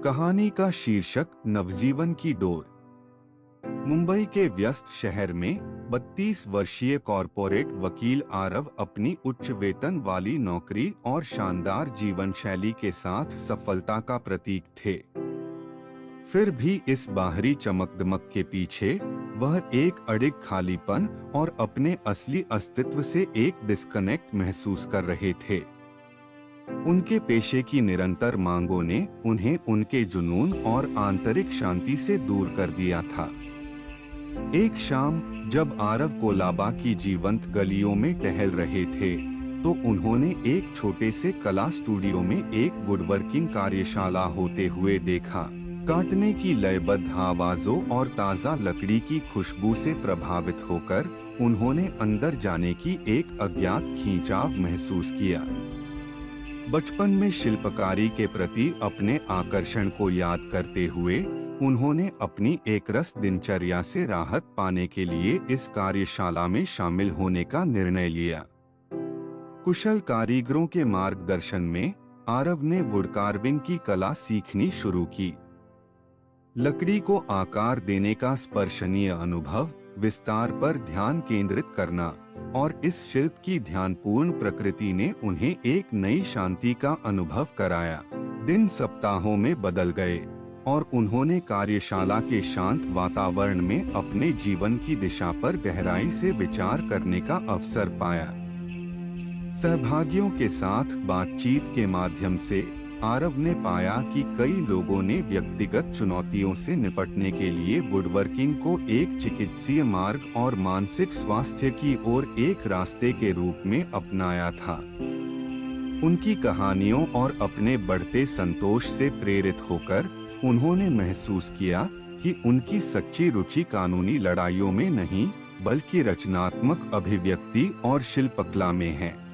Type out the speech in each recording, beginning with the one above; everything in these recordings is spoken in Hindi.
कहानी का शीर्षक नवजीवन की डोर। मुंबई के व्यस्त शहर में 32 वर्षीय कॉरपोरेट वकील आरव अपनी उच्च वेतन वाली नौकरी और शानदार जीवन शैली के साथ सफलता का प्रतीक थे। फिर भी इस बाहरी चमक-दमक के पीछे वह एक अडिग खालीपन और अपने असली अस्तित्व से एक डिस्कनेक्ट महसूस कर रहे थे। उनके पेशे की निरंतर मांगों ने उन्हें उनके जुनून और आंतरिक शांति से दूर कर दिया था। एक शाम जब आरव कोलाबा की जीवंत गलियों में टहल रहे थे, तो उन्होंने एक छोटे से कला स्टूडियो में एक वुडवर्किंग कार्यशाला होते हुए देखा। काटने की लयबद्ध आवाजों और ताजा लकड़ी की खुशबू से प्रभावित होकर उन्होंने अंदर जाने की एक अज्ञात खींचाव महसूस किया। बचपन में शिल्पकारी के प्रति अपने आकर्षण को याद करते हुए उन्होंने अपनी एकरस दिनचर्या से राहत पाने के लिए इस कार्यशाला में शामिल होने का निर्णय लिया। कुशल कारीगरों के मार्गदर्शन में आरव ने वुड कार्विंग की कला सीखनी शुरू की। लकड़ी को आकार देने का स्पर्शनीय अनुभव, विस्तार पर ध्यान केंद्रित करना और इस शिल्प की ध्यानपूर्ण प्रकृति ने उन्हें एक नई शांति का अनुभव कराया। दिन सप्ताहों में बदल गए और उन्होंने कार्यशाला के शांत वातावरण में अपने जीवन की दिशा पर गहराई से विचार करने का अवसर पाया। सहभागियों के साथ बातचीत के माध्यम से आरव ने पाया कि कई लोगों ने व्यक्तिगत चुनौतियों से निपटने के लिए वुडवर्किंग को एक चिकित्सीय मार्ग और मानसिक स्वास्थ्य की ओर एक रास्ते के रूप में अपनाया था। उनकी कहानियों और अपने बढ़ते संतोष से प्रेरित होकर उन्होंने महसूस किया कि उनकी सच्ची रुचि कानूनी लड़ाइयों में नहीं, बल्कि रचनात्मक अभिव्यक्ति और शिल्पकला में है।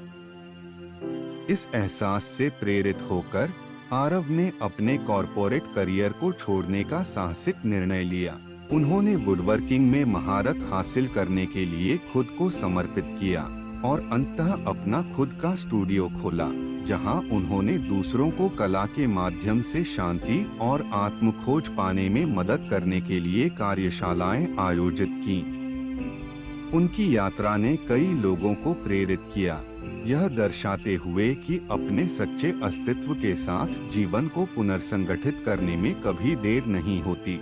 इस एहसास से प्रेरित होकर आरव ने अपने कॉरपोरेट करियर को छोड़ने का साहसिक निर्णय लिया। उन्होंने वुडवर्किंग में महारत हासिल करने के लिए खुद को समर्पित किया और अंततः अपना खुद का स्टूडियो खोला, जहां उन्होंने दूसरों को कला के माध्यम से शांति और आत्मखोज पाने में मदद करने के लिए कार्यशालाएं आयोजित की। उनकी यात्रा ने कई लोगों को प्रेरित किया, यह दर्शाते हुए कि अपने सच्चे अस्तित्व के साथ जीवन को पुनर्संगठित करने में कभी देर नहीं होती।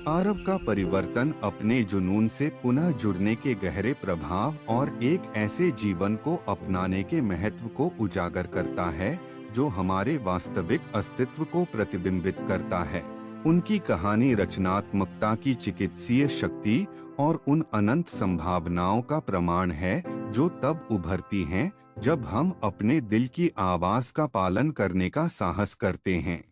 आरव का परिवर्तन अपने जुनून से पुनः जुड़ने के गहरे प्रभाव और एक ऐसे जीवन को अपनाने के महत्व को उजागर करता है जो हमारे वास्तविक अस्तित्व को प्रतिबिंबित करता है। उनकी कहानी रचनात्मकता की चिकित्सीय शक्ति और उन अनंत संभावनाओं का प्रमाण है जो तब उभरती हैं जब हम अपने दिल की आवाज का पालन करने का साहस करते हैं।